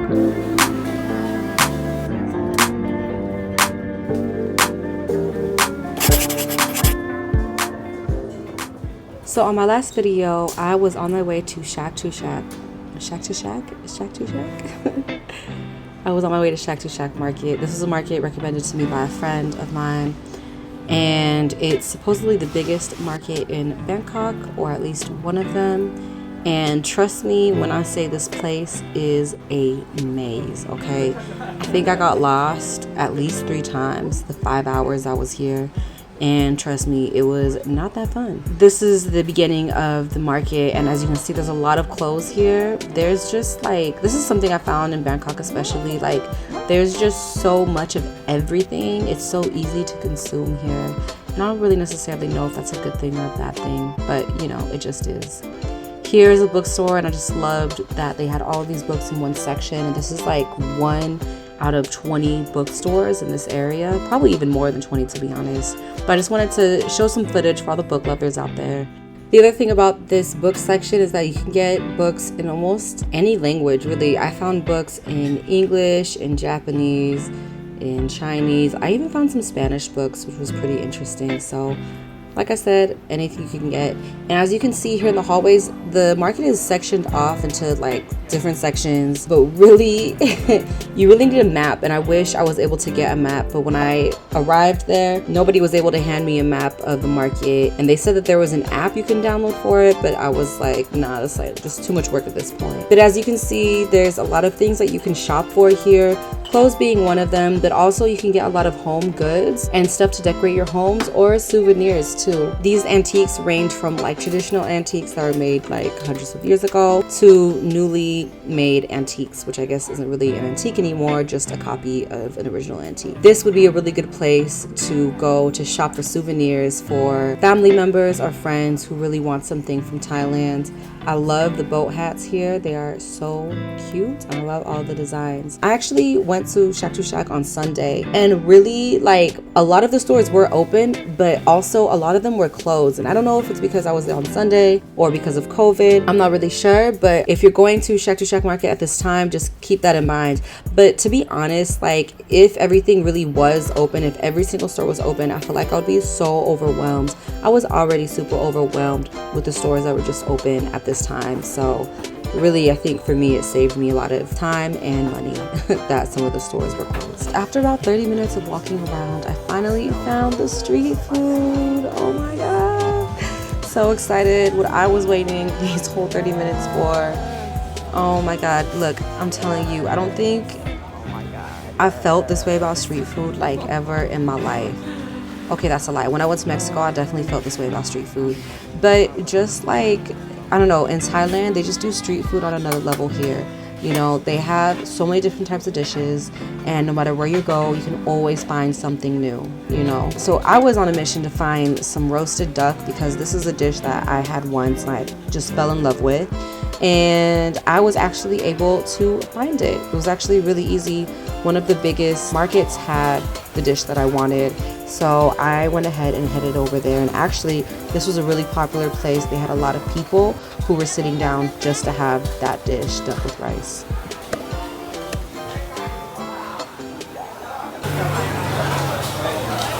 So on my last video, I was on my way to Chatuchak. Chatuchak? I was on my way to Chatuchak Market. This is a market recommended to me by a friend of mine. And it's supposedly the biggest market in Bangkok, or at least one of them. And trust me when I say this place is a maze, okay? I think I got lost at least 3 times the 5 hours I was here. And trust me, it was not that fun. This is the beginning of the market, and as you can see, there's a lot of clothes here. There's just like, this is something I found in Bangkok especially, like there's just so much of everything. It's so easy to consume here. And I don't really necessarily know if that's a good thing or a bad thing, but you know, it just is. Here is a bookstore, and I just loved that they had all of these books in one section, and this is like one out of 20 bookstores in this area, probably even more than 20 to be honest. But I just wanted to show some footage for all the book lovers out there. The other thing about this book section is that you can get books in almost any language, really. I found books in English, in Japanese, in Chinese. I even found some Spanish books, which was pretty interesting. So like I said, anything you can get. And as you can see here in the hallways, the market is sectioned off into like different sections, but really you really need a map, and I wish I was able to get a map, but when I arrived there, nobody was able to hand me a map of the market, and they said that there was an app you can download for it, but I was like, nah, that's like just too much work at this point. But as you can see, there's a lot of things that you can shop for here, clothes being one of them, but also you can get a lot of home goods and stuff to decorate your homes, or souvenirs too. These antiques range from like traditional antiques that are made like hundreds of years ago to newly made antiques, which I guess isn't really an antique anymore, just a copy of an original antique. This would be a really good place to go to shop for souvenirs for family members or friends who really want something from Thailand. I love the boat hats here. They are so cute, and I love all the designs. I actually went to Chatuchak on Sunday, and really like a lot of the stores were open, but also a lot of them were closed. And I don't know if it's because I was there on Sunday or because of COVID. I'm not really sure, but if you're going to Chatuchak Market at this time, just keep that in mind. But to be honest, like if everything really was open, if every single store was open, I feel like I would be so overwhelmed. I was already super overwhelmed with the stores that were just open at this time. So really, I think for me, it saved me a lot of time and money that some of the stores were closed. After about 30 minutes of walking around, I finally found the street food. Oh my god, so excited. What I was waiting these whole 30 minutes for. Oh my god, look, I'm telling you, I don't think I felt this way about street food like ever in my life. Okay, that's a lie. When I went to Mexico, I definitely felt this way about street food. But just like, I don't know, in Thailand, they just do street food on another level here. You know, they have so many different types of dishes, and no matter where you go, you can always find something new, you know. So I was on a mission to find some roasted duck, because this is a dish that I had once and I just fell in love with. And I was actually able to find it. It was actually really easy. One of the biggest markets had the dish that I wanted, so I went ahead and headed over there. And actually, this was a really popular place. They had a lot of people who were sitting down just to have that dish, duck with rice.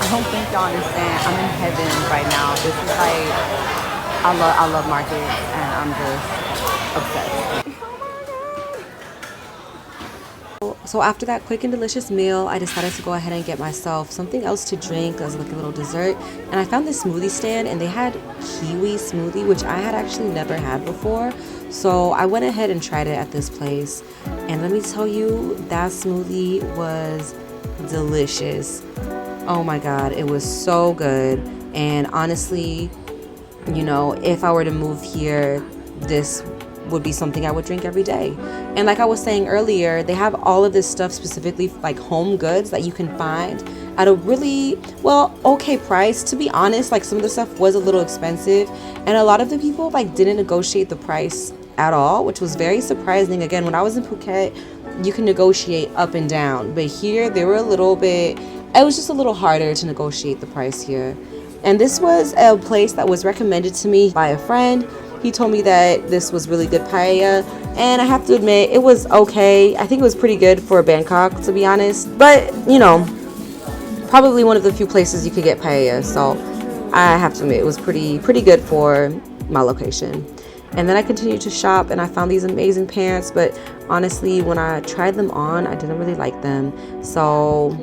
I don't think y'all understand. I'm in heaven right now. This is like, I love markets, and I'm just obsessed. So after that quick and delicious meal, I decided to go ahead and get myself something else to drink as like a little dessert. And I found this smoothie stand, and they had kiwi smoothie, which I had actually never had before. So I went ahead and tried it at this place. And let me tell you, that smoothie was delicious. Oh my god, it was so good. And honestly, you know, if I were to move here, this would be something I would drink every day. And like I was saying earlier, they have all of this stuff, specifically like home goods, that you can find at a really, well, okay price. To be honest, like some of the stuff was a little expensive, and a lot of the people like didn't negotiate the price at all, which was very surprising. Again, when I was in Phuket, you can negotiate up and down, but here they were a little bit, it was just a little harder to negotiate the price here. And this was a place that was recommended to me by a friend, He told me that this was really good paella, and I have to admit it was okay. I think it was pretty good for Bangkok, to be honest, but you know, probably one of the few places you could get paella, so I have to admit it was pretty good for my location. And then I continued to shop and I found these amazing pants, but honestly when I tried them on I didn't really like them, so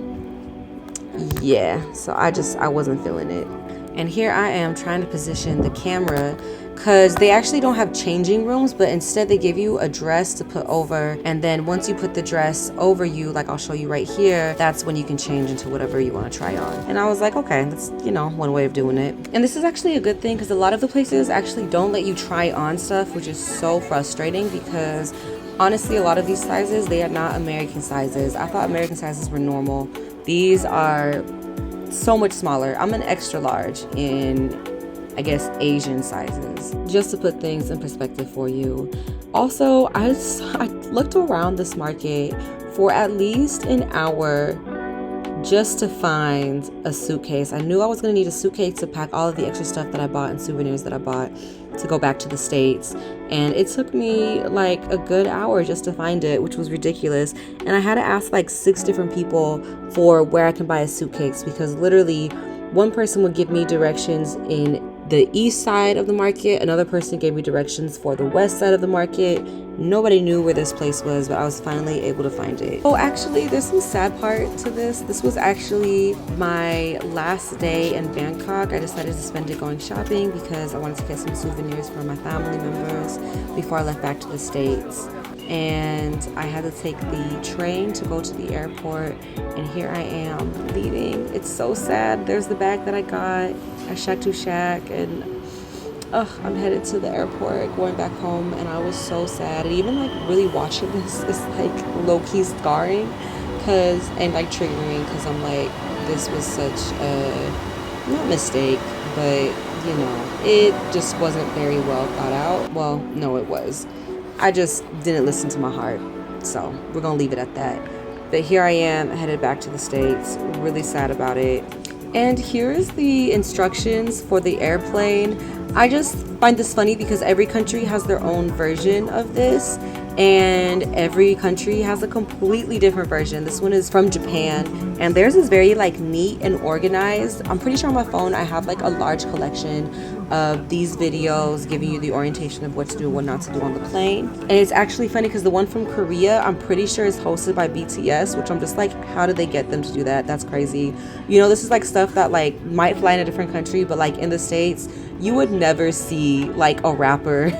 yeah, so I wasn't feeling it. And here I am trying to position the camera because they actually don't have changing rooms, but instead they give you a dress to put over, and then once you put the dress over you, like I'll show you right here, that's when you can change into whatever you want to try on. And I was like, okay, that's, you know, one way of doing it. And this is actually a good thing because a lot of the places actually don't let you try on stuff, which is so frustrating because honestly a lot of these sizes, they are not American sizes. I thought American sizes were normal. These are so much smaller. I'm an extra large in, I guess, Asian sizes, just to put things in perspective for you. Also, I looked around this market for at least an hour just to find a suitcase. I knew I was going to need a suitcase to pack all of the extra stuff that I bought and souvenirs that I bought to go back to the States, and it took me like a good hour just to find it, which was ridiculous. And I had to ask like 6 different people for where I can buy a suitcase, because literally one person would give me directions in the east side of the market, another person gave me directions for the west side of the market. Nobody knew where this place was, but I was finally able to find it. Oh, actually, there's some sad part to this. This was actually my last day in Bangkok. I decided to spend it going shopping because I wanted to get some souvenirs for my family members before I left back to the States. And I had to take the train to go to the airport, and here I am leaving. It's so sad. There's the bag that I got at Chatuchak, and I'm headed to the airport going back home, and I was so sad. And even like really watching this is like low-key scarring and like triggering, because I'm like, this was such a, not mistake, but you know, it just wasn't very well thought out. Well, no, it was. I just didn't listen to my heart, so we're gonna leave it at that. But here I am headed back to the States, really sad about it. And here's the instructions for the airplane. I just find this funny because every country has their own version of this, and every country has a completely different version. This one is from Japan, and theirs is very like neat and organized. I'm pretty sure on my phone I have like a large collection of these videos giving you the orientation of what to do and what not to do on the plane. And it's actually funny because the one from Korea, I'm pretty sure is hosted by BTS, which I'm just like, how did they get them to do that? That's crazy. You know, this is like stuff that like might fly in a different country, but like in the States, you would never see like a rapper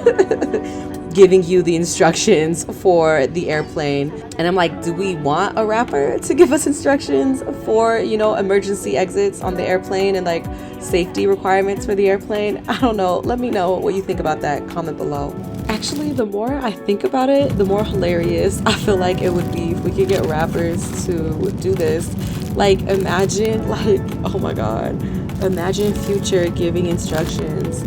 giving you the instructions for the airplane. And I'm like, do we want a rapper to give us instructions for, you know, emergency exits on the airplane and like safety requirements for the airplane? I don't know. Let me know what you think about that. Comment below. Actually, the more I think about it, the more hilarious I feel like it would be if we could get rappers to do this. Like, imagine, like, oh my God, imagine Future giving instructions.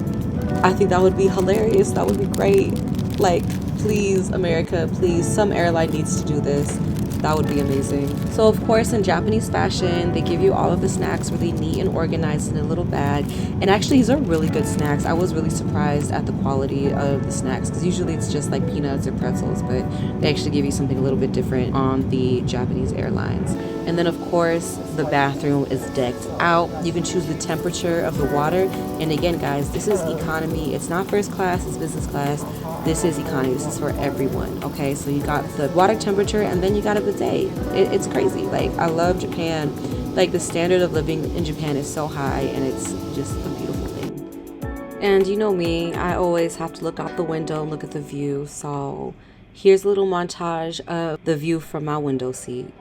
I think that would be hilarious. That would be great. Like, please, America, please, some airline needs to do this. That would be amazing. So of course, in Japanese fashion, they give you all of the snacks really neat and organized in a little bag. And actually, these are really good snacks. I was really surprised at the quality of the snacks, because usually it's just like peanuts or pretzels, but they actually give you something a little bit different on the Japanese airlines. And then of course, the bathroom is decked out. You can choose the temperature of the water. And again, guys, this is economy. It's not first class, it's business class. This is economy. This is for everyone. Okay, so you got the water temperature, and then you got a bidet. It's crazy. Like, I love Japan. Like, the standard of living in Japan is so high, and it's just a beautiful thing. And you know me, I always have to look out the window and look at the view. So here's a little montage of the view from my window seat.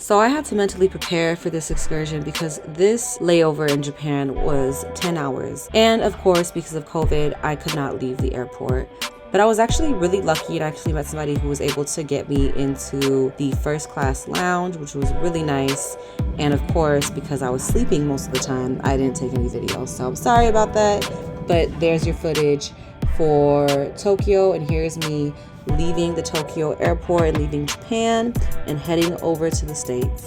So I had to mentally prepare for this excursion because this layover in Japan was 10 hours. And of course, because of COVID, I could not leave the airport. But I was actually really lucky and actually met somebody who was able to get me into the first class lounge, which was really nice. And of course, because I was sleeping most of the time, I didn't take any videos. So I'm sorry about that. But there's your footage for Tokyo. And here's me leaving the Tokyo airport and leaving Japan and heading over to the States.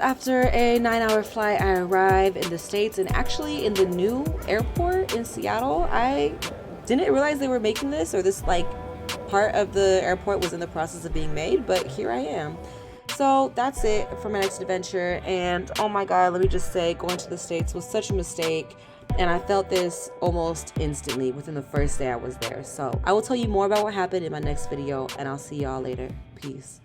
After a 9-hour flight, I arrive in the States, and actually in the new airport in Seattle. I didn't realize they were making this, or this like part of the airport was in the process of being made, but here I am. So that's it for my next adventure. And oh my god, let me just say, going to the States was such a mistake. And I felt this almost instantly within the first day I was there. So I will tell you more about what happened in my next video, and I'll see y'all later. Peace.